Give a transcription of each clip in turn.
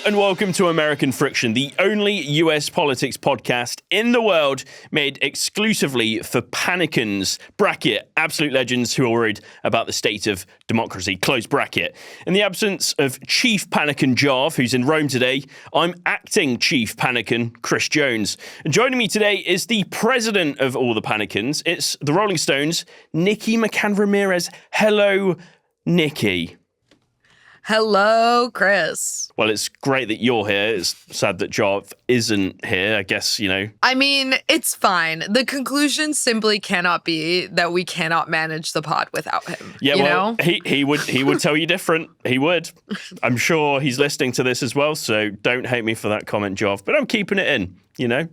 and welcome to American Friction, the only US politics podcast in the world made exclusively for panicans, bracket, absolute legends who are worried about the state of democracy, close bracket. In the absence of Chief Panican Jarv, who's in Rome today, I'm acting Chief Panican Chris Jones. And joining me today is the president of all the panicans. It's the Rolling Stones, Nikki McCann Ramirez. Hello, Nikki. Hello, Chris. Well, it's great that you're here. It's sad that Jarv isn't here. I guess, you know. I mean, it's fine. The conclusion simply cannot be that we cannot manage the pod without him. Yeah, you well, know? he would tell you different. He would. I'm sure he's listening to this as well, so don't hate me for that comment, Jarv. But I'm keeping it in, you know?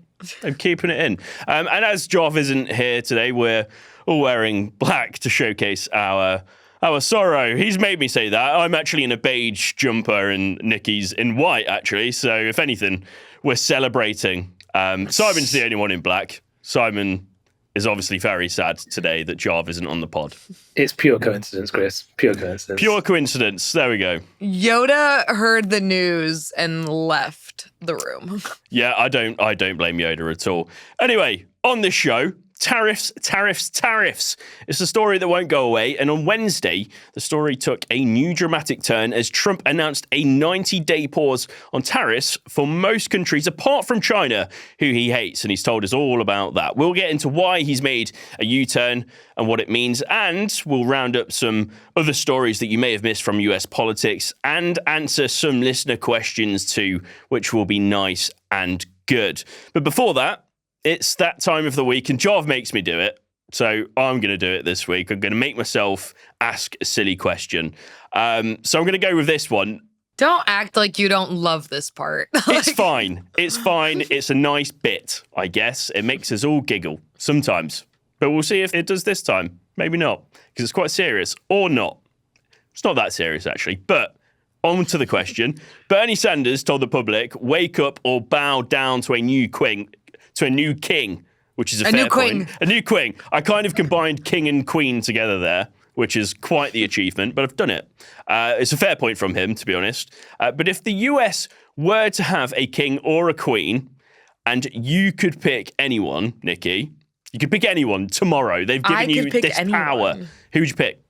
I'm keeping it in. And as Jarv isn't here today, we're all wearing black to showcase our sorrow. He's made me say that. I'm actually in a beige jumper and Nikki's in white, actually. So if anything, we're celebrating. Simon's the only one in black. Simon is obviously very sad today that Jarv isn't on the pod. It's pure coincidence, Chris. Pure coincidence. Pure coincidence. There we go. Yoda heard the news and left the room. Yeah, I don't blame Yoda at all. Anyway, on this show, tariffs. It's a story that won't go away. And on Wednesday, the story took a new dramatic turn as Trump announced a 90-day pause on tariffs for most countries apart from China, who he hates. And he's told us all about that. We'll get into why he's made a U-turn and what it means. And we'll round up some other stories that you may have missed from US politics and answer some listener questions too, which will be nice and good. But before that, it's that time of the week, and Jarv makes me do it, so I'm going to do it this week. I'm going to make myself ask a silly question. So I'm going to go with this one. Don't act like you don't love this part. It's fine. It's fine. It's a nice bit, I guess. It makes us all giggle sometimes. But we'll see if it does this time. Maybe not, because it's quite serious, or not. It's not that serious, actually, but on to the question. Bernie Sanders told the public, wake up or bow down to a new king, which is a fair point. A new queen. I kind of combined king and queen together there, which is quite the achievement, but I've done it. It's a fair point from him, to be honest. But if the US were to have a king or a queen, and you could pick anyone, Nikki, you could pick anyone tomorrow. They've given you this power. Who would you pick?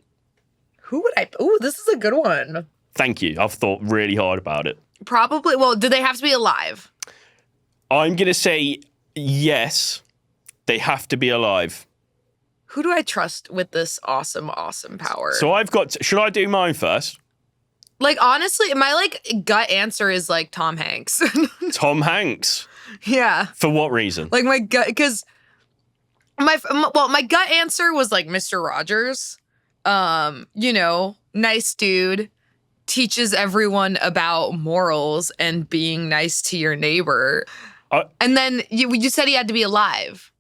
Who would I? Ooh, this is a good one. Thank you. I've thought really hard about it. Probably. Well, do they have to be alive? I'm going to say yes, they have to be alive. Who do I trust with this awesome power? So I've got... should I do mine first? Like, honestly, my, gut answer is, Tom Hanks. Tom Hanks? Yeah. For what reason? Like, my gut... Because my gut answer was, Mr. Rogers. Nice dude. Teaches everyone about morals and being nice to your neighbor. And then you said he had to be alive.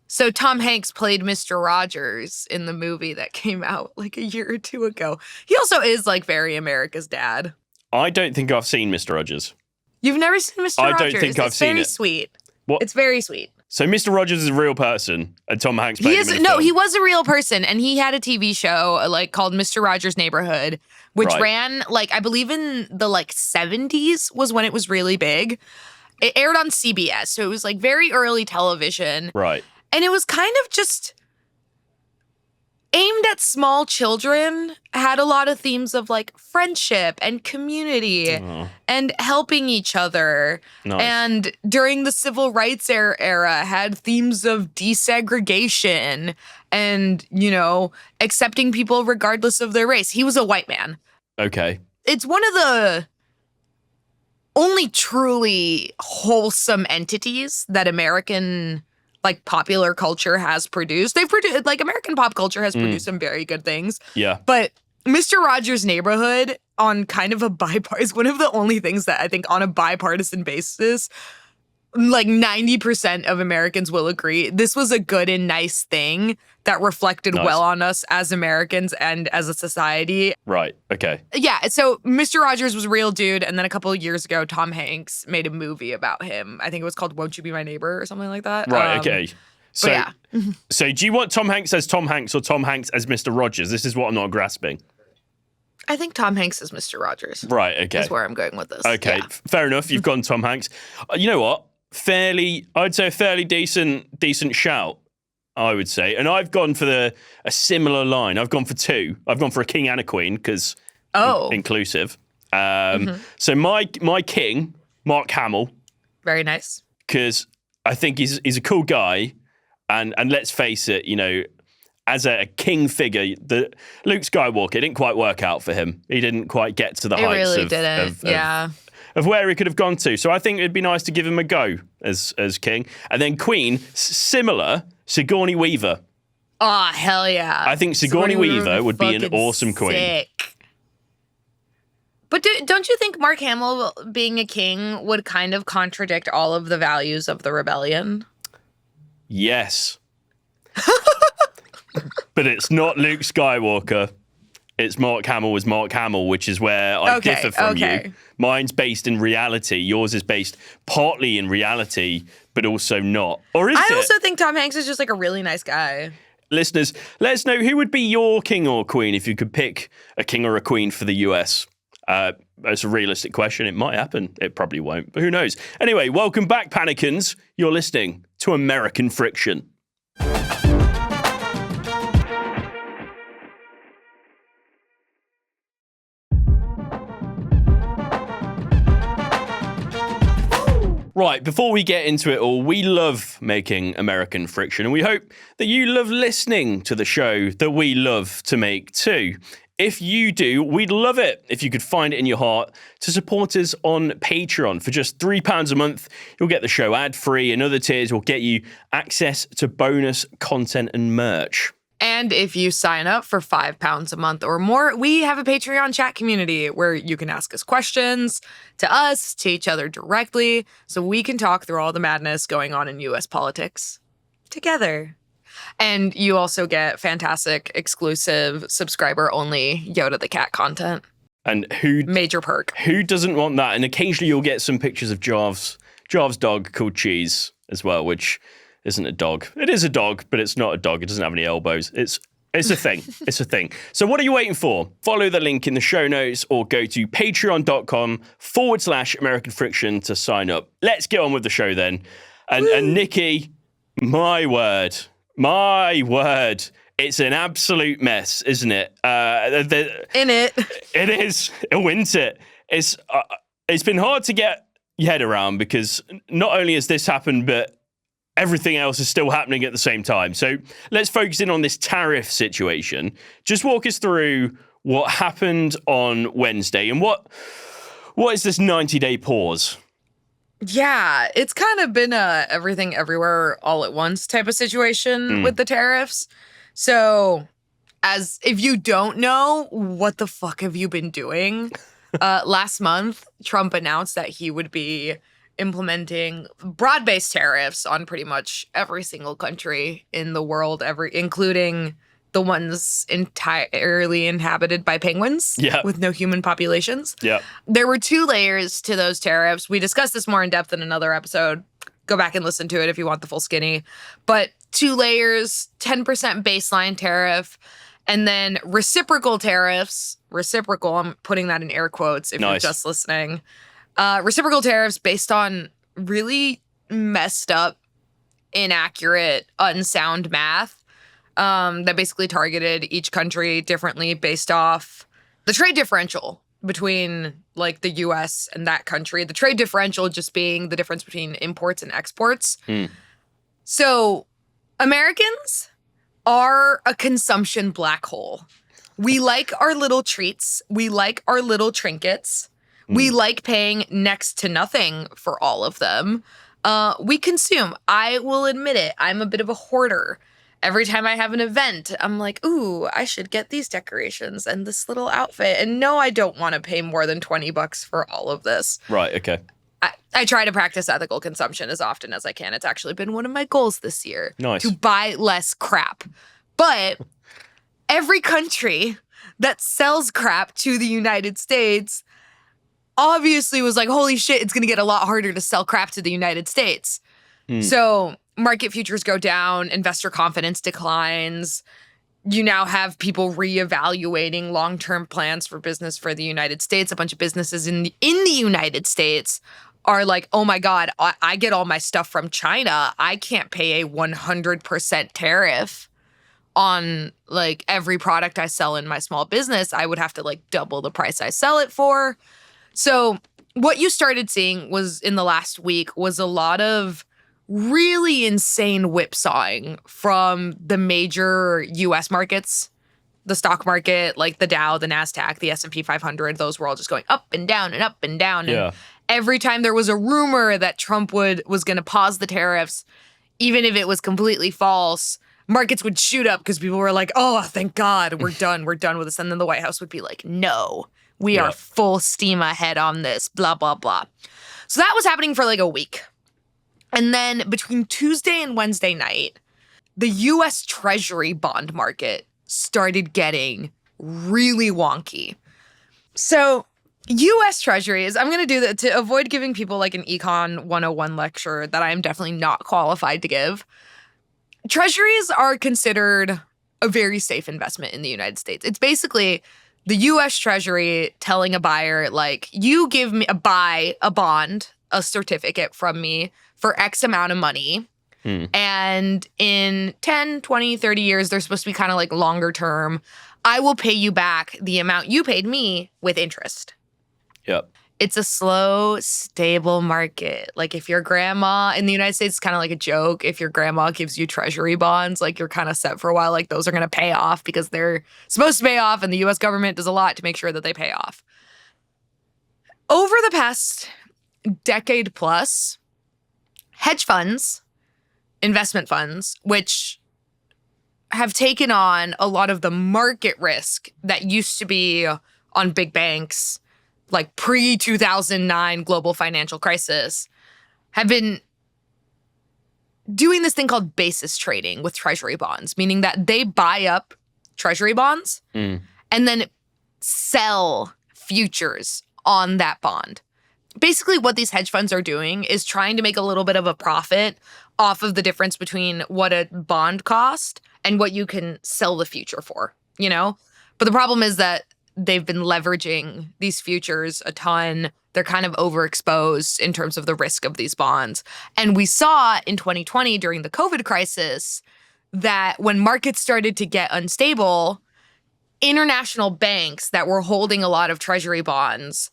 So Tom Hanks played Mr. Rogers in the movie that came out a year or two ago. He also is very America's dad. I don't think I've seen Mr. Rogers. You've never seen Mr. Rogers? I don't think I've seen it. It's very sweet. What? It's very sweet. So Mr. Rogers is a real person and Tom Hanks played him in a film. He was a real person and he had a TV show called Mr. Rogers' Neighborhood, which ran I believe in the 70s was when it was really big. It aired on CBS, so it was very early television. Right. And it was kind of just aimed at small children, had a lot of themes of friendship and community and helping each other. Nice. And during the civil rights era had themes of desegregation and, accepting people regardless of their race. He was a white man. Okay. It's one of the only truly wholesome entities that American popular culture has produced. They've produced American pop culture has produced some very good things. Yeah. But Mr. Rogers' Neighborhood on kind of a is one of the only things that I think on a bipartisan basis 90% of Americans will agree this was a good and nice thing that reflected well on us as Americans and as a society. Right. Okay. Yeah. So Mr. Rogers was a real dude. And then a couple of years ago, Tom Hanks made a movie about him. I think it was called Won't You Be My Neighbor or something like that. Right. Okay. So, yeah. So do you want Tom Hanks as Tom Hanks or Tom Hanks as Mr. Rogers? This is what I'm not grasping. I think Tom Hanks is Mr. Rogers. Right, okay. Is where I'm going with this. Okay, Yeah. fair enough. You've gone Tom Hanks. You know what? I'd say a fairly decent shout, I would say. And I've gone for a similar line. I've gone for two. I've gone for a king and a queen because inclusive. So my king, Mark Hamill. Very nice. Because I think he's a cool guy. And let's face it, you know, as a king figure, Luke Skywalker, it didn't quite work out for him. He didn't quite get to the heights of where he could have gone to. So I think it'd be nice to give him a go as king. And then queen, similar, Sigourney Weaver. Oh, hell yeah. I think Sigourney Weaver would be an awesome queen. Sick. But don't you think Mark Hamill being a king would kind of contradict all of the values of the rebellion? Yes. But it's not Luke Skywalker. It's Mark Hamill was Mark Hamill, which is where I differ from you. Mine's based in reality. Yours is based partly in reality, but also not. Or is it? I also think Tom Hanks is just like a really nice guy. Listeners, let us know who would be your king or queen if you could pick a king or a queen for the US. It's a realistic question. It might happen. It probably won't, but who knows? Anyway, welcome back, Panicans. You're listening to American Friction. Right, before we get into it all, we love making American Friction, and we hope that you love listening to the show that we love to make too. If you do, we'd love it if you could find it in your heart to support us on Patreon. For just £3 a month, you'll get the show ad-free, and other tiers will get you access to bonus content and merch. And if you sign up for £5 a month or more, we have a Patreon chat community where you can ask us questions to us, to each other directly, so we can talk through all the madness going on in U.S. politics together. And you also get fantastic, exclusive, subscriber-only Yoda the Cat content. And major perk. Who doesn't want that? And occasionally you'll get some pictures of Jarv's dog called Cheese as well, which isn't a dog. It is a dog, but it's not a dog. It doesn't have any elbows. It's a thing. It's a thing. So what are you waiting for? Follow the link in the show notes or go to patreon.com/American Friction to sign up. Let's get on with the show then. And Nikki, my word, it's an absolute mess, isn't it? In it. It is. Isn't it? It's been hard to get your head around because not only has this happened, but everything else is still happening at the same time. So let's focus in on this tariff situation. Just walk us through what happened on Wednesday and what is this 90-day pause? Yeah, it's kind of been a everything everywhere all at once type of situation with the tariffs. So if you don't know, what the fuck have you been doing? Last month, Trump announced that he would be implementing broad-based tariffs on pretty much every single country in the world, including the ones entirely inhabited by penguins with no human populations. Yeah. There were 2 layers to those tariffs. We discussed this more in depth in another episode. Go back and listen to it if you want the full skinny. But 2 layers, 10% baseline tariff, and then reciprocal tariffs. Reciprocal, I'm putting that in air quotes if you're just listening. Reciprocal tariffs based on really messed up, inaccurate, unsound math that basically targeted each country differently based off the trade differential between like the US and that country. The trade differential just being the difference between imports and exports. So Americans are a consumption black hole. We like our little treats. We like our little trinkets. We like paying next to nothing for all of them. We consume. I will admit it. I'm a bit of a hoarder. Every time I have an event, I'm like, ooh, I should get these decorations and this little outfit. And no, I don't want to pay more than $20 for all of this. Right, okay. I try to practice ethical consumption as often as I can. It's actually been one of my goals this year. Nice. To buy less crap. But every country that sells crap to the United States obviously was like, holy shit, it's going to get a lot harder to sell crap to the United States. So market futures go down, investor confidence declines. you now have people reevaluating long-term plans for business for the United States. A bunch of businesses in the United States are like, oh my God, I get all my stuff from China. I can't pay a 100% tariff on like every product I sell in my small business. I would have to like double the price I sell it for. So what you started seeing was in the last week was a lot of really insane whipsawing from the major US markets, the stock market, like the Dow, the NASDAQ, the S&P 500. Those were all just going up and down and up and down. Yeah. And every time there was a rumor that Trump was going to pause the tariffs, even if it was completely false, markets would shoot up because people were like, oh, thank God, we're done. We're done with this. And then the White House would be like, no, we are full steam ahead on this, blah, blah, blah. So that was happening for like a week. And then between Tuesday and Wednesday night, the U.S. Treasury bond market started getting really wonky. So U.S. Treasuries, I'm going to do that to avoid giving people like an Econ 101 lecture that I am definitely not qualified to give. Treasuries are considered a very safe investment in the United States. It's basically the U.S. Treasury telling a buyer, like, you give me buy a bond, a certificate from me for X amount of money. And in 10, 20, 30 years, they're supposed to be kind of like longer term. I will pay you back the amount you paid me with interest. Yep. It's a slow, stable market. Like if your grandma in the United States, it's kind of like a joke. If your grandma gives you treasury bonds, like you're kind of set for a while. Like those are going to pay off because they're supposed to pay off and the U.S. government does a lot to make sure that they pay off. Over the past decade plus, hedge funds, investment funds, which have taken on a lot of the market risk that used to be on big banks, like pre-2009 global financial crisis, have been doing this thing called basis trading with treasury bonds, meaning that they buy up treasury bonds and then sell futures on that bond. Basically, what these hedge funds are doing is trying to make a little bit of a profit off of the difference between what a bond cost and what you can sell the future for, you know? But the problem is that they've been leveraging these futures a ton. They're kind of overexposed in terms of the risk of these bonds. And we saw in 2020 during the COVID crisis that when markets started to get unstable, international banks that were holding a lot of treasury bonds,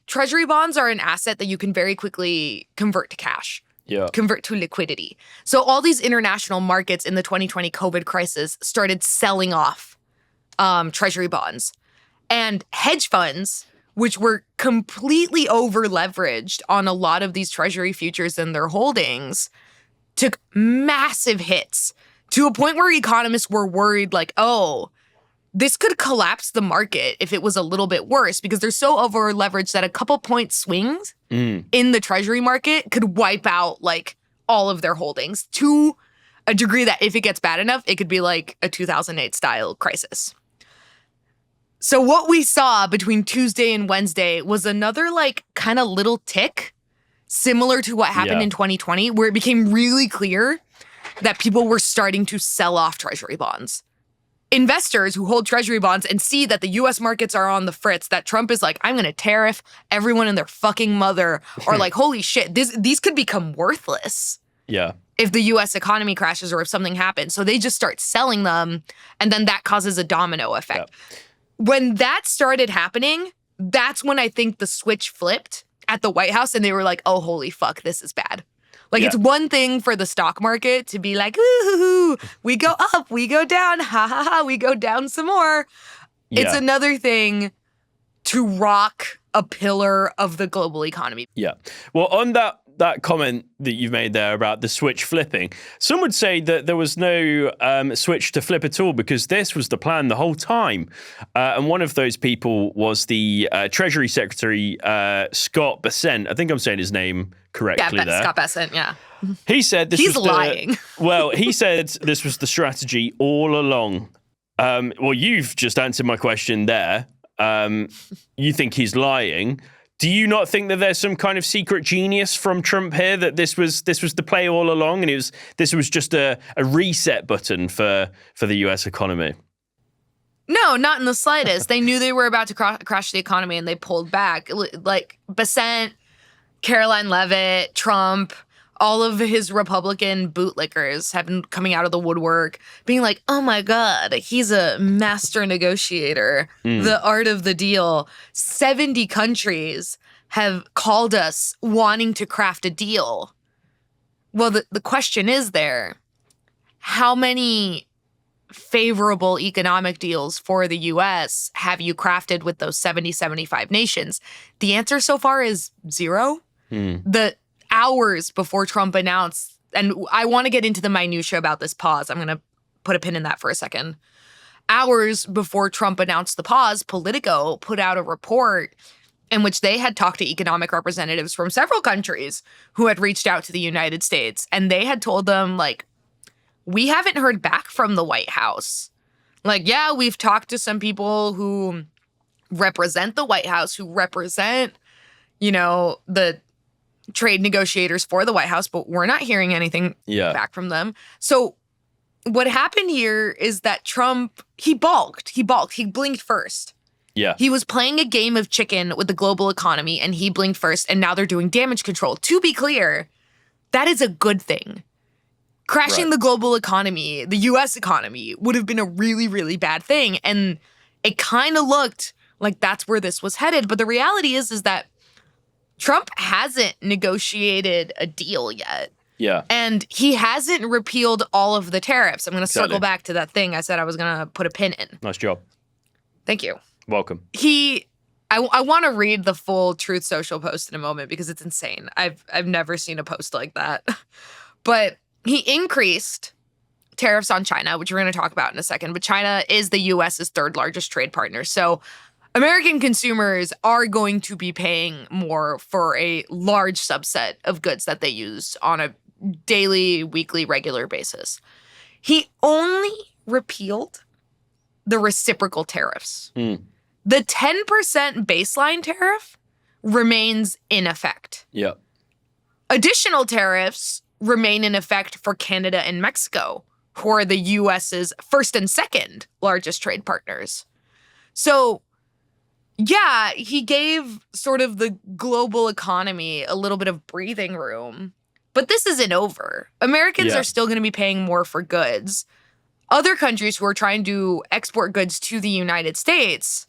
treasury bonds are an asset that you can very quickly convert to cash. Yeah. Convert to liquidity. So all these international markets in the 2020 COVID crisis started selling off treasury bonds. And hedge funds, which were completely over leveraged on a lot of these treasury futures and their holdings, took massive hits to a point where economists were worried, like, oh, this could collapse the market if it was a little bit worse because they're so over leveraged that a couple point swings in the treasury market could wipe out like all of their holdings to a degree that if it gets bad enough, it could be like a 2008 style crisis. So what we saw between Tuesday and Wednesday was another like kind of little tick similar to what happened in 2020, where it became really clear that people were starting to sell off treasury bonds. Investors who hold treasury bonds and see that the U.S. markets are on the fritz, that Trump is like, I'm going to tariff everyone and their fucking mother, or like, holy shit, these could become worthless. Yeah. If the U.S. economy crashes or if something happens. So they just start selling them, and then that causes a domino effect. Yeah. When that started happening, that's when I think the switch flipped at the White House, and they were like, oh, holy fuck, this is bad. Like, it's one thing for the stock market to be like, ooh, we go up, we go down, ha, ha, ha, we go down some more. Yeah. It's another thing to rock a pillar of the global economy. Yeah. Well, on that comment that you've made there about the switch flipping, some would say that there was no switch to flip at all because this was the plan the whole time. And one of those people was the Treasury Secretary, Scott Bessent. I think I'm saying his name correctly there. Scott Bessent, yeah. He said this He's lying. Well, he said this was the strategy all along. Well, you've just answered my question there. You think he's lying. Do you not think that there's some kind of secret genius from Trump here, that this was the play all along, and this was just a reset button for the US economy? No, not in the slightest. They knew they were about to crash the economy, and they pulled back. Like Besant, Caroline Leavitt, Trump, all of his Republican bootlickers have been coming out of the woodwork, being like, oh my God, he's a master negotiator, the art of the deal. 70 countries have called us wanting to craft a deal. Well, the question is there, how many favorable economic deals for the U.S. have you crafted with those 75 nations? The answer so far is 0. The hours before Trump announced, and I want to get into the minutia about this pause. I'm going to put a pin in that for a second. Hours before Trump announced the pause, Politico put out a report in which they had talked to economic representatives from several countries who had reached out to the United States. And they had told them, like, we haven't heard back from the White House. Like, yeah, we've talked to some people who represent the White House, who represent, the trade negotiators for the White House, but we're not hearing anything back from them. So what happened here is that Trump, he balked. He blinked first. Yeah. He was playing a game of chicken with the global economy, and he blinked first, and now they're doing damage control. To be clear, that is a good thing. Crashing the global economy, the U.S. economy, would have been a really, really bad thing. And it kind of looked like that's where this was headed. But the reality is that Trump hasn't negotiated a deal yet. Yeah. And he hasn't repealed all of the tariffs. I'm going to circle back to that thing I said I was going to put a pin in. Nice job. Thank you. Welcome. I want to read the full Truth Social post in a moment because it's insane. I've never seen a post like that. But he increased tariffs on China, which we're going to talk about in a second. But China is the U.S.'s third largest trade partner. So American consumers are going to be paying more for a large subset of goods that they use on a daily, weekly, regular basis. He only repealed the reciprocal tariffs. The 10% baseline tariff remains in effect. Yeah. Additional tariffs remain in effect for Canada and Mexico, who are the U.S.'s first and second largest trade partners. So, yeah, he gave sort of the global economy a little bit of breathing room. But this isn't over. Americans are still going to be paying more for goods. Other countries who are trying to export goods to the United States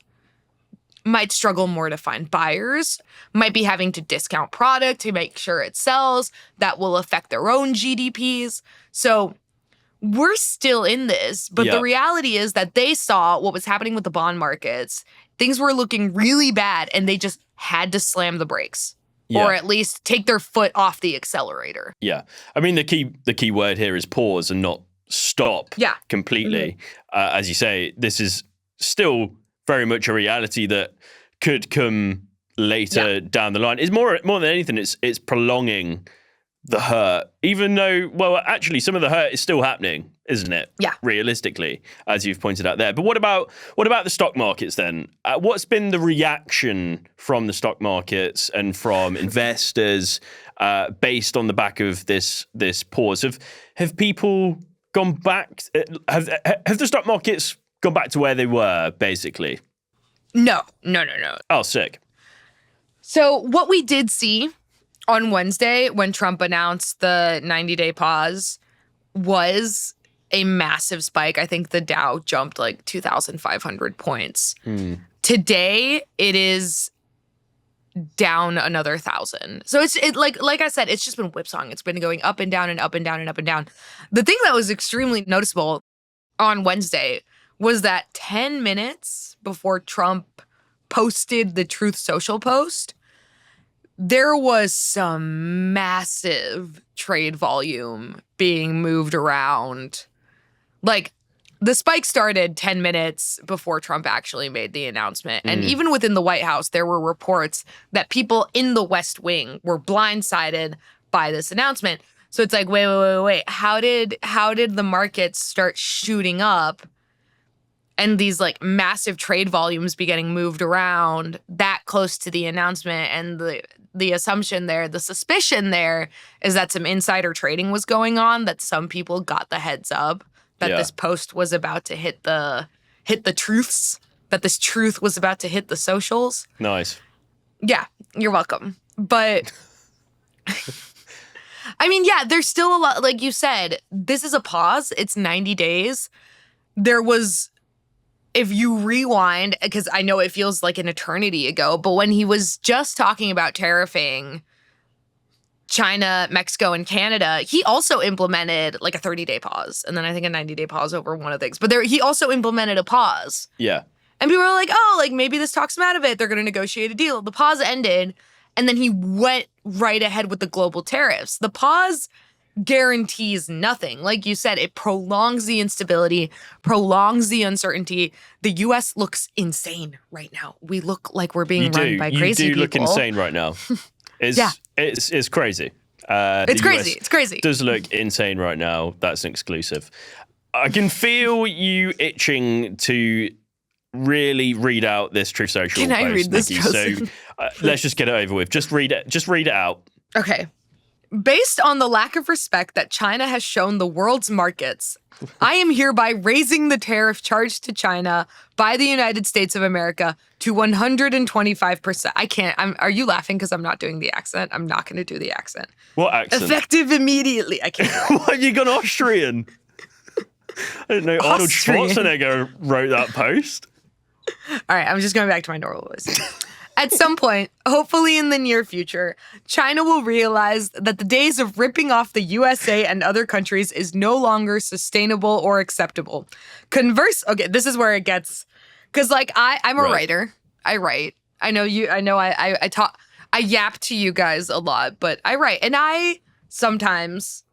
might struggle more to find buyers, might be having to discount product to make sure it sells. That will affect their own GDPs. So we're still in this, but the reality is that they saw what was happening with the bond markets. Things were looking really bad, and they just had to slam the brakes, or at least take their foot off the accelerator. Yeah. I mean, the key word here is pause and not stop completely. As you say, this is still very much a reality that could come later down the line. It's more than anything, it's prolonging the hurt, even though, well, actually, some of the hurt is still happening, isn't it? Yeah. Realistically, as you've pointed out there. But what about the stock markets then? What's been the reaction from the stock markets and from investors based on the back of this pause? Have people gone back? Have the stock markets gone back to where they were, basically? No. Oh, sick. So what we did see on Wednesday, when Trump announced the 90-day pause, was a massive spike. I think the Dow jumped like 2,500 points. Today, it is down another 1,000. So it's like I said, it's just been whipsawing. It's been going up and down and up and down and up and down. The thing that was extremely noticeable on Wednesday was that 10 minutes before Trump posted the Truth Social post, there was some massive trade volume being moved around. Like, the spike started 10 minutes before Trump actually made the announcement. And even within the White House, there were reports that people in the West Wing were blindsided by this announcement. So it's like, wait. How did the markets start shooting up and these like massive trade volumes be getting moved around that close to the announcement. And the assumption there, the suspicion there is that some insider trading was going on, that some people got the heads up that this post was about to hit the truths, that this truth was about to hit the socials. Nice. Yeah, you're welcome. But I mean, yeah, there's still a lot, like you said, this is a pause. It's 90 days. There was, if you rewind, because I know it feels like an eternity ago, but when he was just talking about tariffing China, Mexico, and Canada, he also implemented like a 30-day pause. And then I think a 90-day pause over one of the things. But he also implemented a pause. Yeah. And people were like, oh, like maybe this talks him out of it. They're going to negotiate a deal. The pause ended. And then he went right ahead with the global tariffs. The pause guarantees nothing. Like you said, it prolongs the instability, prolongs the uncertainty. The U.S. looks insane right now. We look like we're being run by crazy people. You do look insane right now. It's crazy. It's crazy. It's crazy. It does look insane right now. That's an exclusive. I can feel you itching to really read out this Truth Social post, I read this, Nikki. So let's just get it over with. Just read it. Just read it out. Okay. Based on the lack of respect that China has shown the world's markets, I am hereby raising the tariff charged to China by the United States of America to 125%. I can't. Are you laughing because I'm not doing the accent? I'm not going to do the accent. What accent? Effective immediately. I can't. Why have you gone Austrian? I didn't know Arnold Schwarzenegger wrote that post. All right, I'm just going back to my normal voice. At some point, hopefully in the near future, China will realize that the days of ripping off the USA and other countries is no longer sustainable or acceptable. Okay, this is where it gets, because like I'm a writer. I write. I know I talk. I yap to you guys a lot, but I write, and I sometimes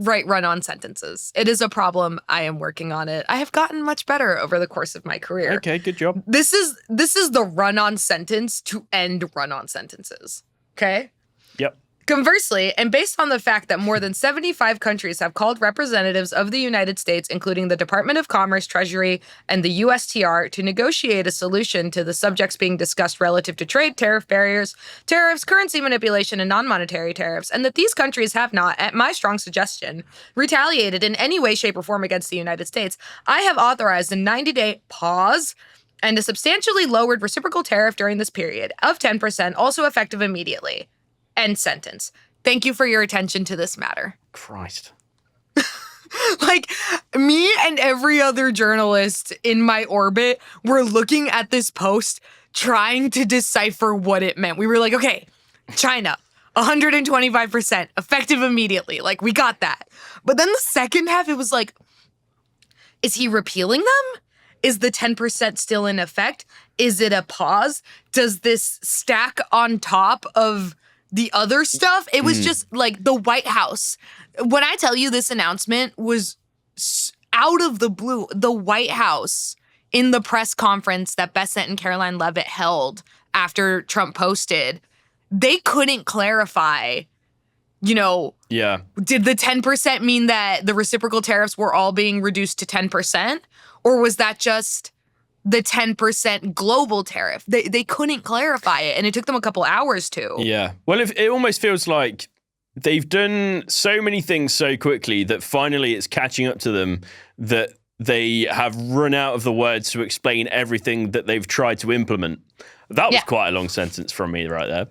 write run-on sentences. It is a problem. I am working on it. I have gotten much better over the course of my career. Okay, good job. This is the run-on sentence to end run-on sentences. Okay? Yep. Conversely, and based on the fact that more than 75 countries have called representatives of the United States, including the Department of Commerce, Treasury, and the USTR, to negotiate a solution to the subjects being discussed relative to trade, tariff barriers, tariffs, currency manipulation, and non-monetary tariffs, and that these countries have not, at my strong suggestion, retaliated in any way, shape, or form against the United States, I have authorized a 90-day pause and a substantially lowered reciprocal tariff during this period of 10%, also effective immediately. End sentence. Thank you for your attention to this matter. Christ. Like, me and every other journalist in my orbit were looking at this post, trying to decipher what it meant. We were like, okay, China, 125%, effective immediately. Like, we got that. But then the second half, it was like, is he repealing them? Is the 10% still in effect? Is it a pause? Does this stack on top of the other stuff? It was just like the White House. When I tell you this announcement was out of the blue, the White House in the press conference that Bessent and Caroline Leavitt held after Trump posted, they couldn't clarify, did the 10% mean that the reciprocal tariffs were all being reduced to 10%? Or was that just the 10% global tariff? They couldn't clarify it, and it took them a couple hours to. Yeah. Well, it almost feels like they've done so many things so quickly that finally it's catching up to them, that they have run out of the words to explain everything that they've tried to implement. That was quite a long sentence from me right there.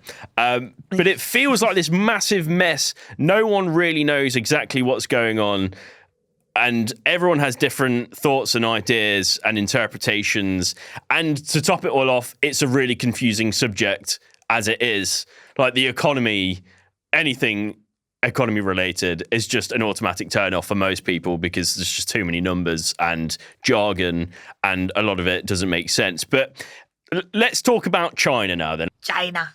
But it feels like this massive mess. No one really knows exactly what's going on. And everyone has different thoughts and ideas and interpretations. And to top it all off, it's a really confusing subject as it is. Like the economy, anything economy related is just an automatic turn off for most people because there's just too many numbers and jargon and a lot of it doesn't make sense. But let's talk about China now then. China.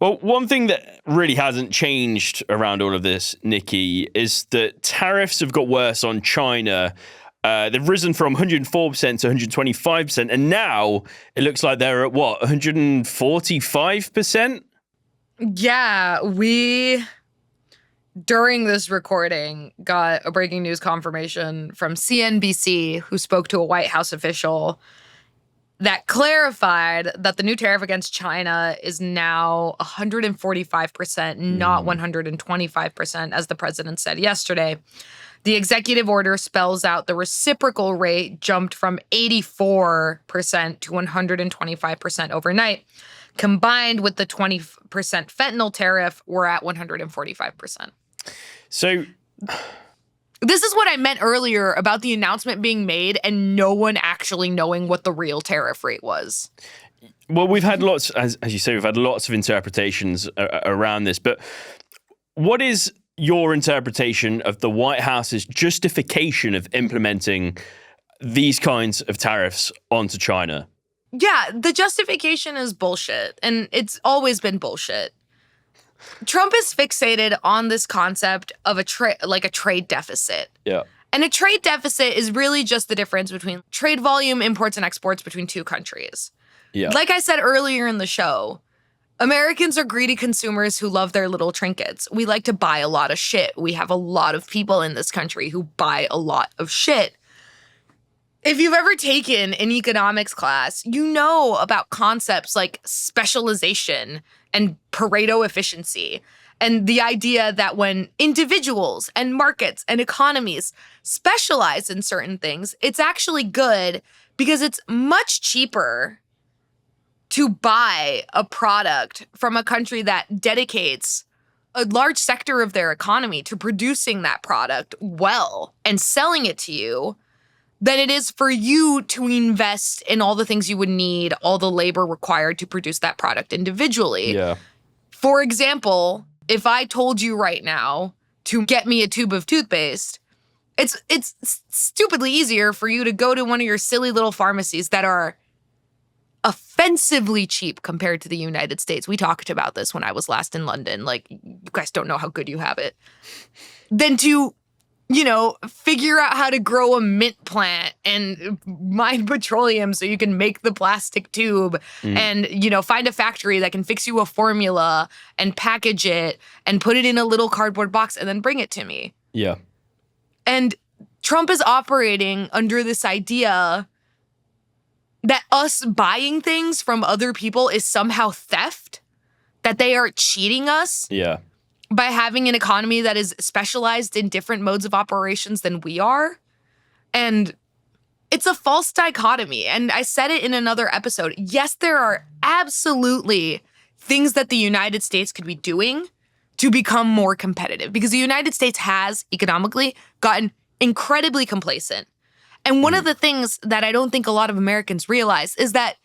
Well, one thing that really hasn't changed around all of this, Nikki, is that tariffs have got worse on China. They've risen from 104% to 125%, and now it looks like they're at, 145%? Yeah, during this recording, got a breaking news confirmation from CNBC, who spoke to a White House official that clarified that the new tariff against China is now 145%, not 125%, as the president said yesterday. The executive order spells out the reciprocal rate jumped from 84% to 125% overnight. Combined with the 20% fentanyl tariff, we're at 145%. So this is what I meant earlier about the announcement being made and no one actually knowing what the real tariff rate was. Well, we've had lots, as you say, we've had lots of interpretations around this. But what is your interpretation of the White House's justification of implementing these kinds of tariffs onto China? Yeah, the justification is bullshit, and it's always been bullshit. Trump is fixated on this concept of a trade deficit. Yeah. And a trade deficit is really just the difference between trade volume, imports, and exports between two countries. Yeah. Like I said earlier in the show, Americans are greedy consumers who love their little trinkets. We like to buy a lot of shit. We have a lot of people in this country who buy a lot of shit. If you've ever taken an economics class, you know about concepts like specialization and Pareto efficiency, and the idea that when individuals and markets and economies specialize in certain things, it's actually good because it's much cheaper to buy a product from a country that dedicates a large sector of their economy to producing that product well and selling it to you than it is for you to invest in all the things you would need, all the labor required to produce that product individually. Yeah. For example, if I told you right now to get me a tube of toothpaste, it's stupidly easier for you to go to one of your silly little pharmacies that are offensively cheap compared to the United States. We talked about this when I was last in London. Like, you guys don't know how good you have it. Than to, figure out how to grow a mint plant and mine petroleum so you can make the plastic tube and, find a factory that can fix you a formula and package it and put it in a little cardboard box and then bring it to me. Yeah. And Trump is operating under this idea that us buying things from other people is somehow theft, that they are cheating us. Yeah. By having an economy that is specialized in different modes of operations than we are. And it's a false dichotomy. And I said it in another episode. Yes, there are absolutely things that the United States could be doing to become more competitive, because the United States has economically gotten incredibly complacent. And one of the things that I don't think a lot of Americans realize is that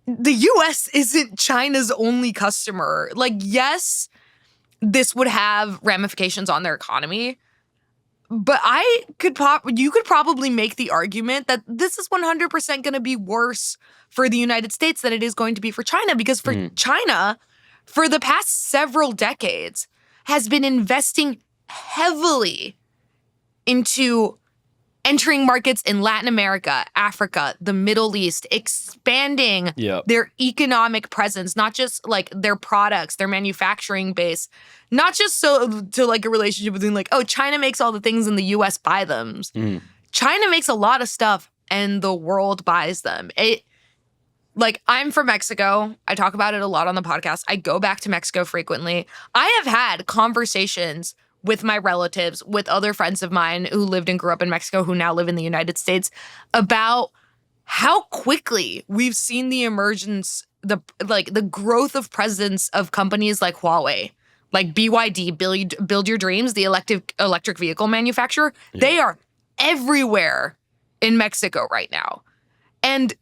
the US isn't China's only customer. Like, yes, this would have ramifications on their economy, but you could probably make the argument that this is 100% going to be worse for the United States than it is going to be for China, because for China, for the past several decades, has been investing heavily into entering markets in Latin America, Africa, the Middle East, expanding their economic presence, not just like their products, their manufacturing base, not just to like a relationship between like, oh, China makes all the things and the US buy them. China makes a lot of stuff and the world buys them. I'm from Mexico. I talk about it a lot on the podcast. I go back to Mexico frequently. I have had conversations with my relatives, with other friends of mine who lived and grew up in Mexico who now live in the United States, about how quickly we've seen the emergence, the growth of presence of companies like Huawei, like BYD, Build Your Dreams, the electric vehicle manufacturer. Yeah. They are everywhere in Mexico right now. And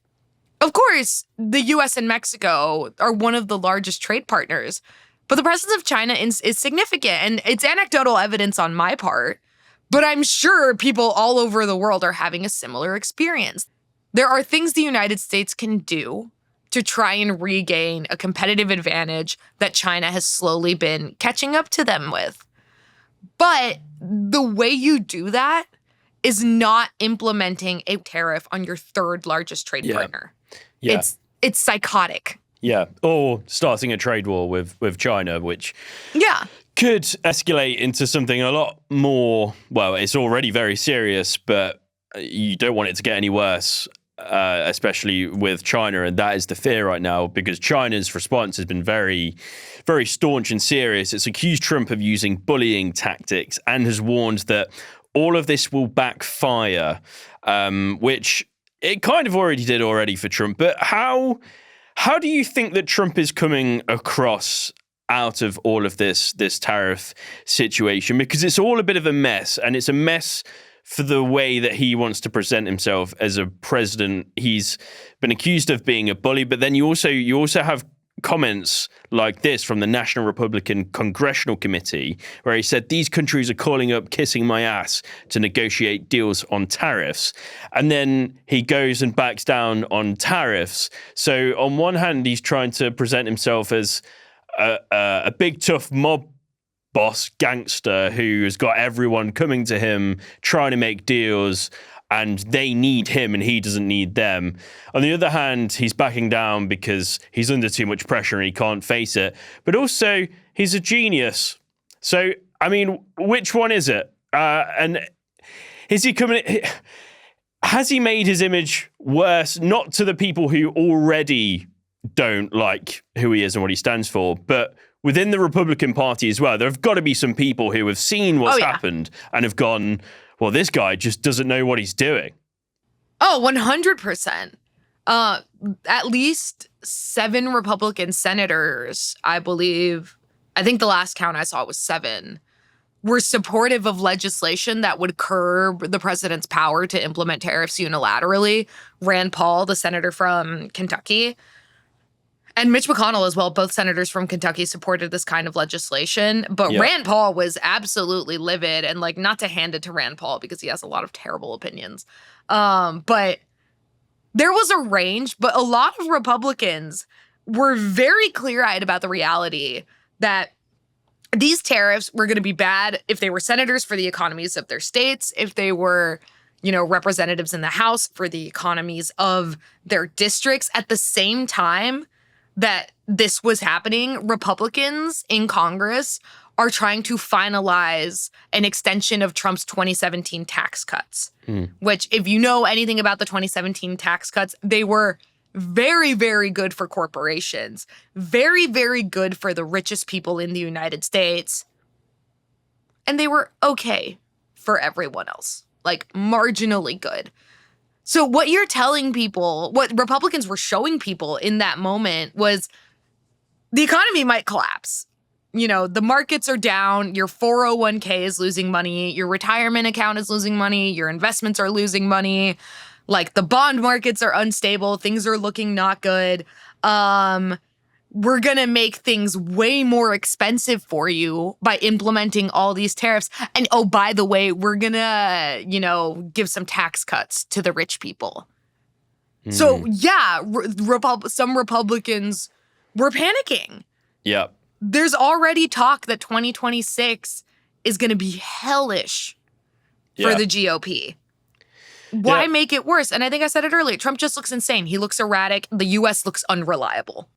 of course, the US and Mexico are one of the largest trade partners. But the presence of China is significant, and it's anecdotal evidence on my part, but I'm sure people all over the world are having a similar experience. There are things the United States can do to try and regain a competitive advantage that China has slowly been catching up to them with. But the way you do that is not implementing a tariff on your third largest trade partner. Yeah. It's psychotic. Yeah, or starting a trade war with China, which could escalate into something a lot more, well, it's already very serious, but you don't want it to get any worse, especially with China. And that is the fear right now, because China's response has been very, very staunch and serious. It's accused Trump of using bullying tactics and has warned that all of this will backfire, which it kind of already did for Trump. But how do you think that Trump is coming across out of all of this tariff situation? Because it's all a bit of a mess, and it's a mess for the way that he wants to present himself as a president. He's been accused of being a bully, but then you also have comments like this from the National Republican Congressional Committee, where he said these countries are calling up kissing my ass to negotiate deals on tariffs. And then he goes and backs down on tariffs. So on one hand, he's trying to present himself as a big tough mob boss gangster who has got everyone coming to him trying to make deals, and they need him and he doesn't need them. On the other hand, he's backing down because he's under too much pressure and he can't face it. But also, he's a genius. So, I mean, which one is it? And is he coming? Has he made his image worse? Not to the people who already don't like who he is and what he stands for, but within the Republican Party as well. There have got to be some people who have seen what's happened and have gone, well, this guy just doesn't know what he's doing. Oh, 100%. At least 7 Republican senators, I think the last count I saw was 7, were supportive of legislation that would curb the president's power to implement tariffs unilaterally. Rand Paul, the senator from Kentucky, and Mitch McConnell as well, both senators from Kentucky supported this kind of legislation. But Rand Paul was absolutely livid, and like, not to hand it to Rand Paul because he has a lot of terrible opinions. But there was a range, but a lot of Republicans were very clear-eyed about the reality that these tariffs were going to be bad if they were senators for the economies of their states, if they were, representatives in the House for the economies of their districts. At the same time that this was happening, Republicans in Congress are trying to finalize an extension of Trump's 2017 tax cuts, which, if you know anything about the 2017 tax cuts, they were very, very good for corporations, very, very good for the richest people in the United States, and they were okay for everyone else, like marginally good. So what you're telling people, what Republicans were showing people in that moment was the economy might collapse. The markets are down, your 401k is losing money, your retirement account is losing money, your investments are losing money, like the bond markets are unstable, things are looking not good. We're going to make things way more expensive for you by implementing all these tariffs. And oh, by the way, we're going to, give some tax cuts to the rich people. So yeah, some Republicans were panicking. Yeah. There's already talk that 2026 is going to be hellish for the GOP. Why make it worse? And I think I said it earlier. Trump just looks insane. He looks erratic. The U.S. looks unreliable.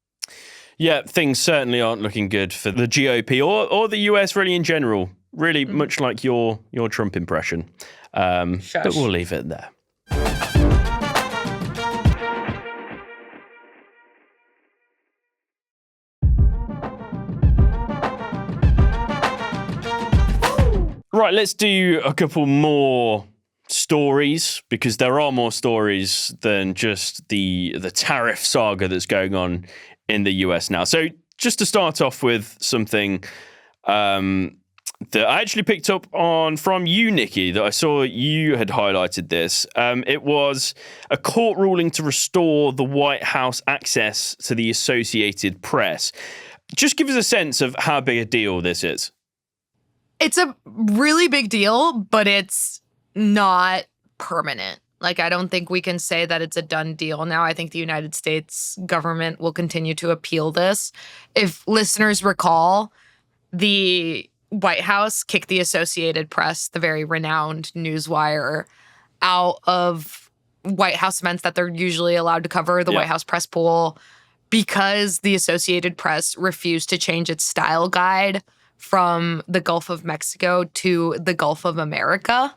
Yeah, things certainly aren't looking good for the GOP or the US really in general. Really much like your Trump impression. But we'll leave it there. Right, let's do a couple more stories, because there are more stories than just the tariff saga that's going on in the US now. So just to start off with something that I actually picked up on from you, Nikki, that I saw you had highlighted this. It was a court ruling to restore the White House access to the Associated Press. Just give us a sense of how big a deal this is. It's a really big deal, but it's not permanent. Like, I don't think we can say that it's a done deal now. I think the United States government will continue to appeal this. If listeners recall, the White House kicked the Associated Press, the very renowned newswire, out of White House events that they're usually allowed to cover, the White House press pool, because the Associated Press refused to change its style guide from the Gulf of Mexico to the Gulf of America,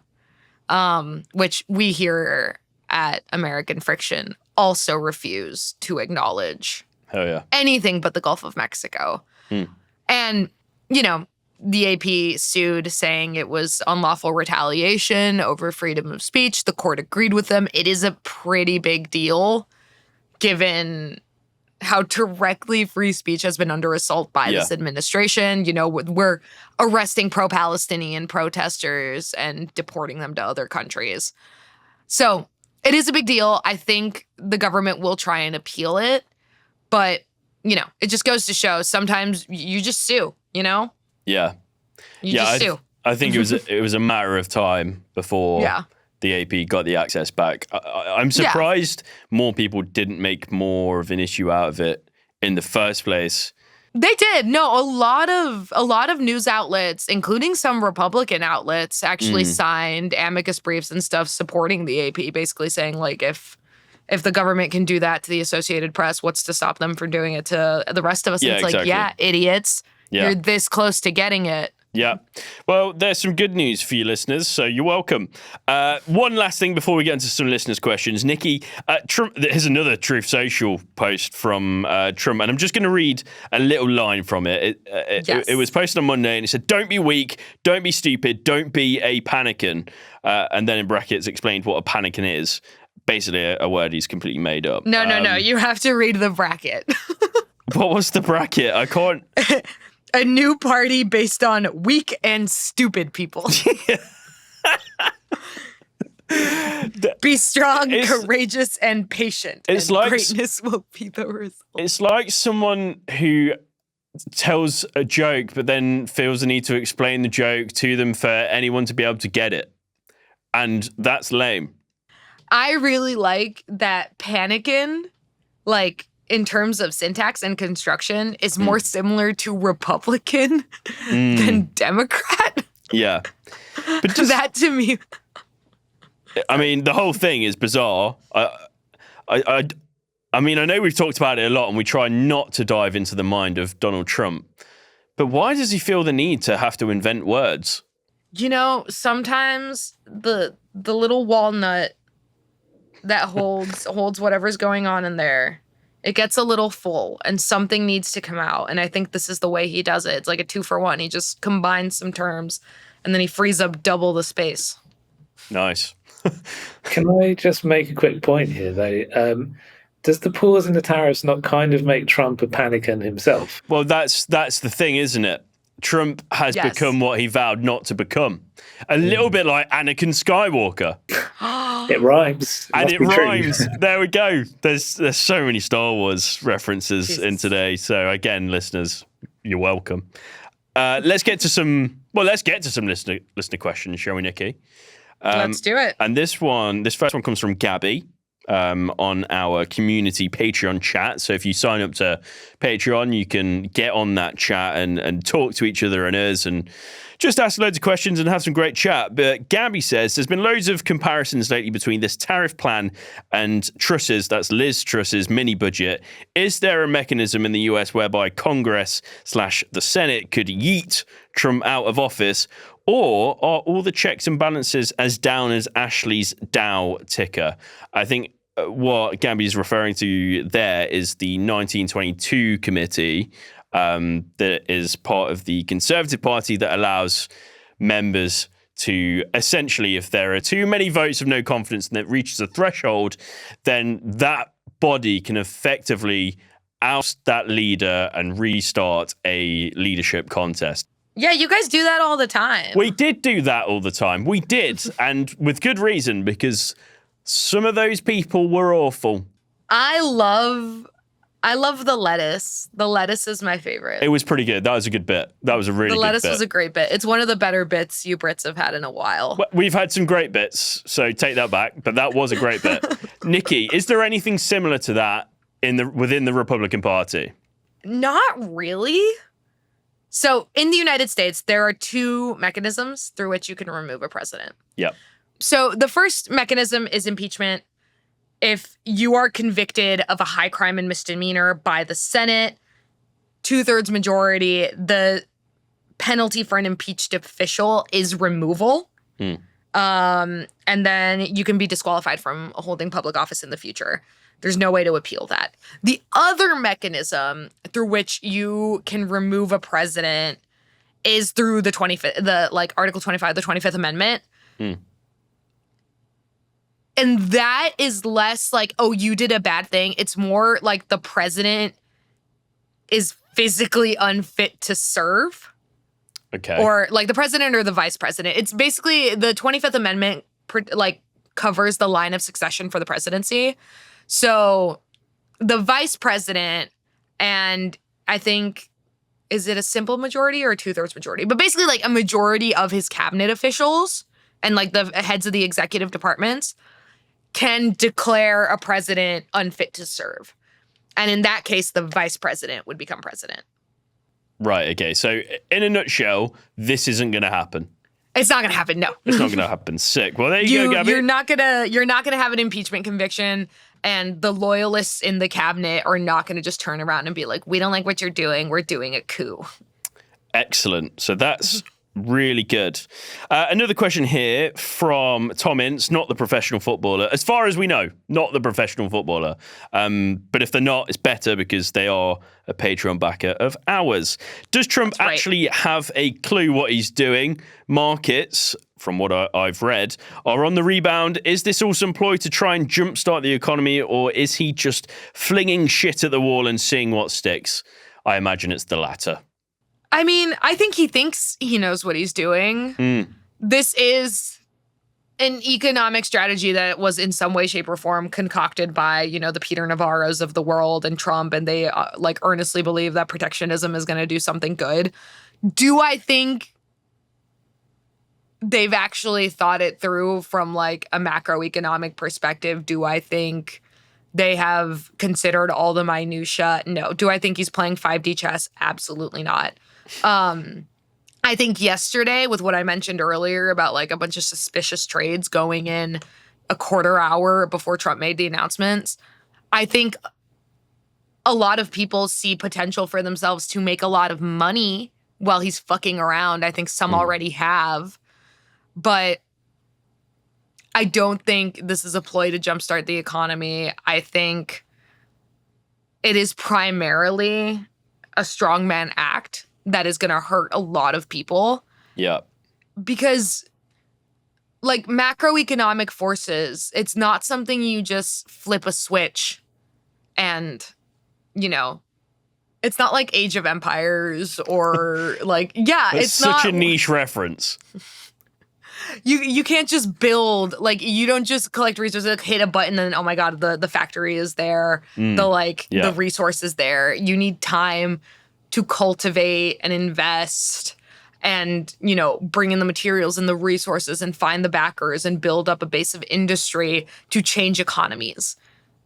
which we here at American Friction also refuse to acknowledge. Oh, yeah. Anything but the Gulf of Mexico. And, the AP sued saying it was unlawful retaliation over freedom of speech. The court agreed with them. It is a pretty big deal given how directly free speech has been under assault by this administration. We're arresting pro-Palestinian protesters and deporting them to other countries. So it is a big deal. I think the government will try and appeal it. But, it just goes to show sometimes you just sue, Yeah. You just sue. I think it was a matter of time before the AP got the access back. I'm surprised more people didn't make more of an issue out of it in the first place. They did. No, a lot of news outlets, including some Republican outlets, actually signed amicus briefs and stuff supporting the AP, basically saying, like, if the government can do that to the Associated Press, what's to stop them from doing it to the rest of us? Yeah, and it's exactly. like, idiots. Yeah. You're this close to getting it. Yeah. Well, there's some good news for you listeners, so you're welcome. One last thing before we get into some listeners' questions. Nikki, Trump, here's another Truth Social post from Trump, and I'm just going to read a little line from it. It was posted on Monday, and it said, "Don't be weak, don't be stupid, don't be a panican." And then in brackets explained what a panican is. Basically a word he's completely made up. No. You have to read the bracket. What was the bracket? I can't... A new party based on weak and stupid people. Be strong, courageous, and patient. It's and like greatness will be the result. It's like someone who tells a joke but then feels the need to explain the joke to them for anyone to be able to get it. And that's lame. I really like that panicking, like, in terms of syntax and construction, is more similar to Republican than Democrat. Yeah. But just, that to me... I mean, the whole thing is bizarre. I mean, I know we've talked about it a lot and we try not to dive into the mind of Donald Trump, but why does he feel the need to have to invent words? Sometimes the little walnut that holds whatever's going on in there, it gets a little full and something needs to come out. And I think this is the way he does it. It's like a 2-for-1. He just combines some terms and then he frees up double the space. Nice. Can I just make a quick point here, though? Does the pause in the tariffs not kind of make Trump a panican himself? Well, that's the thing, isn't it? Trump has become what he vowed not to become. A little bit like Anakin Skywalker. It rhymes. And it rhymes. There we go. There's so many Star Wars references in today. So again, listeners, you're welcome. Let's get to some listener questions, shall we, Nikki? Let's do it. And this first one comes from Gabby. On our community Patreon chat. So if you sign up to Patreon, you can get on that chat and talk to each other and us and just ask loads of questions and have some great chat. But Gabby says, there's been loads of comparisons lately between this tariff plan and Truss's, that's Liz Truss's mini budget. Is there a mechanism in the US whereby Congress/the Senate could yeet Trump out of office? Or are all the checks and balances as down as Ashley's Dow ticker? I think what Gabby is referring to there is the 1922 committee that is part of the Conservative Party that allows members to essentially, if there are too many votes of no confidence and it reaches a threshold, then that body can effectively oust that leader and restart a leadership contest. Yeah, you guys do that all the time. We did do that all the time. We did. And with good reason, because some of those people were awful. I love the lettuce. The lettuce is my favorite. It was pretty good. That was a good bit. That was a really good bit. The lettuce was a great bit. It's one of the better bits you Brits have had in a while. Well, we've had some great bits, so take that back. But that was a great bit. Nikki, is there anything similar to that within the Republican Party? Not really. So in the United States, there are two mechanisms through which you can remove a president. Yep. So the first mechanism is impeachment. If you are convicted of a high crime and misdemeanor by the Senate, 2/3 majority, the penalty for an impeached official is removal. And then you can be disqualified from holding public office in the future. There's no way to appeal that. The other mechanism through which you can remove a president is through the Article 25, the 25th Amendment. And that is less like, oh, you did a bad thing. It's more like the president is physically unfit to serve. Okay. Or like the president or the vice president. It's basically the 25th Amendment covers the line of succession for the presidency. So the vice president, and I think, is it a simple majority or a 2/3 majority? But basically like a majority of his cabinet officials and like the heads of the executive departments can declare a president unfit to serve. And in that case, the vice president would become president. Right, okay. So in a nutshell, this isn't going to happen. It's not going to happen, no. It's not going to happen. Sick. Well, there you go, Gabby. You're not going to have an impeachment conviction, and the loyalists in the cabinet are not going to just turn around and be like, we don't like what you're doing. We're doing a coup. Excellent. So that's really good. Another question here from Tom Ince, not the professional footballer. As far as we know, not the professional footballer. But if they're not, it's better because they are a Patreon backer of ours. Does Trump actually have a clue what he's doing? Markets, from what I've read, are on the rebound. Is this all some ploy to try and jumpstart the economy, or is he just flinging shit at the wall and seeing what sticks? I imagine it's the latter. I mean, I think he thinks he knows what he's doing. This is an economic strategy that was in some way, shape, or form concocted by, the Peter Navarros of the world and Trump, and they earnestly believe that protectionism is going to do something good. Do I think they've actually thought it through from like a macroeconomic perspective? Do I think they have considered all the minutia? No. Do I think he's playing 5D chess? Absolutely not. I think yesterday, with what I mentioned earlier about like a bunch of suspicious trades going in a quarter hour before Trump made the announcements, I think a lot of people see potential for themselves to make a lot of money while he's fucking around. I think some already have, but I don't think this is a ploy to jumpstart the economy. I think it is primarily a strongman act that is going to hurt a lot of people. Yeah. Because, like, macroeconomic forces, it's not something you just flip a switch and, it's not like Age of Empires or, like, it's such a niche reference. You can't just build, like, you don't just collect resources, like, hit a button and, oh my God, the factory is there. The resource is there. You need time to cultivate and invest and, bring in the materials and the resources and find the backers and build up a base of industry to change economies.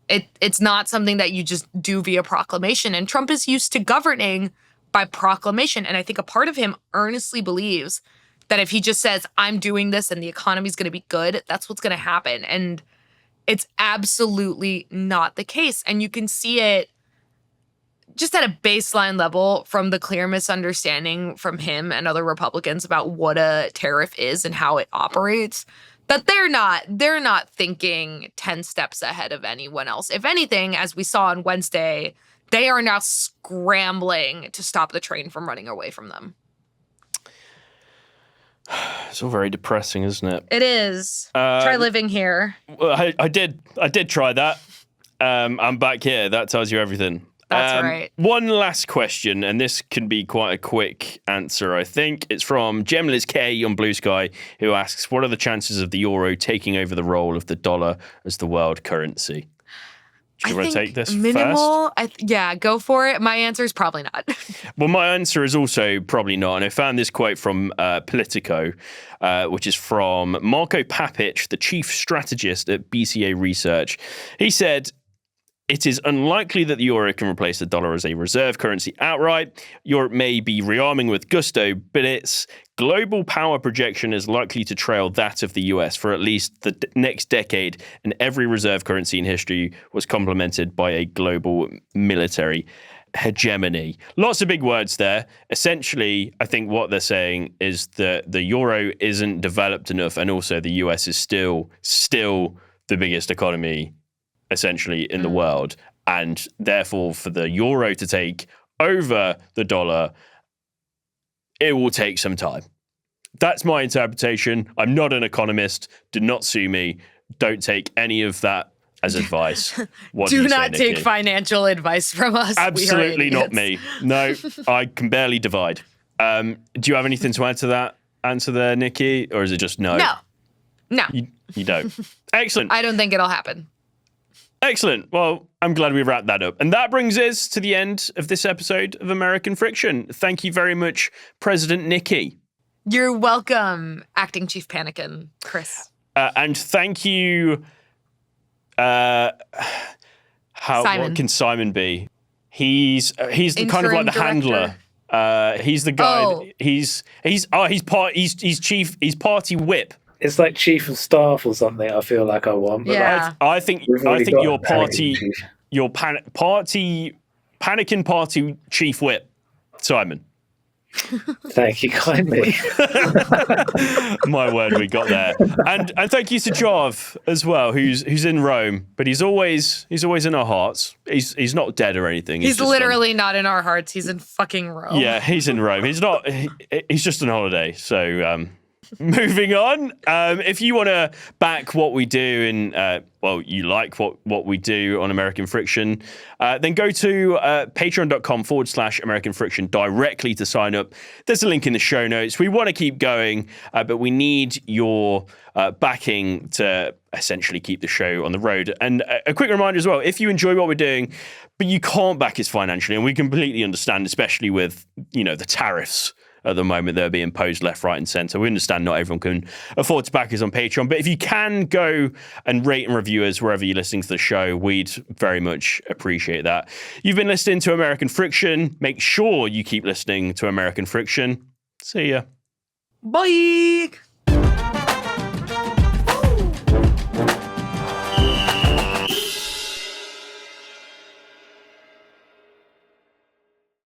It's not something that you just do via proclamation. And Trump is used to governing by proclamation. And I think a part of him earnestly believes that if he just says, I'm doing this and the economy's going to be good, that's what's going to happen. And it's absolutely not the case. And you can see it just at a baseline level from the clear misunderstanding from him and other Republicans about what a tariff is and how it operates, that they're not thinking 10 steps ahead of anyone else. If anything, as we saw on Wednesday, they are now scrambling to stop the train from running away from them. It's all very depressing, isn't it? It is. Try living here. Well, I did try that. I'm back here. That tells you everything. That's right. One last question, and this can be quite a quick answer, I think. It's from Gemliz K on Blue Sky, who asks, what are the chances of the euro taking over the role of the dollar as the world currency? Do you want to take this minimal, first? Yeah, go for it. My answer is probably not. Well, my answer is also probably not. And I found this quote from Politico, which is from Marko Papic, the chief strategist at BCA Research. He said, it is unlikely that the euro can replace the dollar as a reserve currency outright. Europe may be rearming with gusto, but its global power projection is likely to trail that of the US for at least the next decade, and every reserve currency in history was complemented by a global military hegemony. Lots of big words there. Essentially, I think what they're saying is that the euro isn't developed enough, and also the US is still the biggest economy, essentially, in the world. And therefore, for the euro to take over the dollar, it will take some time. That's my interpretation. I'm not an economist. Do not sue me. Don't take any of that as advice. What Do you not say, take Nikki? financial advice from us. Absolutely We are not me. No, I can barely divide. Do you have anything to add to that answer there, Nikki? Or is it just no? No. You don't. Excellent. I don't think it'll happen. Excellent. Well, I'm glad we wrapped that up. And that brings us to the end of this episode of American Friction. Thank you very much, President Nikki. You're welcome, Acting Chief Panikin, Chris. And thank you. What can Simon be? He's the kind of like the Interim handler. He's the guy. Oh. He's chief. He's party whip. It's like chief of staff or something. I feel like I want. But Yeah. I think We've already got your a panicking party, panicking party chief whip, Simon. thank you kindly. My word, we got there. And thank you to Jarv as well, who's in Rome, but he's always in our hearts. He's not dead or anything. He's just literally not in our hearts. He's in fucking Rome. Yeah, he's in Rome. He's not. He's just on holiday. So moving on. If you want to back what we do and you like what we do on American Friction, then go to patreon.com/American Friction directly to sign up. There's a link in the show notes. We want to keep going, but we need your backing to essentially keep the show on the road. And a quick reminder as well, if you enjoy what we're doing, but you can't back us financially, and we completely understand, especially with, the tariffs at the moment that are being imposed left, right, and centre. We understand not everyone can afford to back us on Patreon, but if you can go and rate and review us wherever you're listening to the show, we'd very much appreciate that. You've been listening to American Friction. Make sure you keep listening to American Friction. See ya. Bye.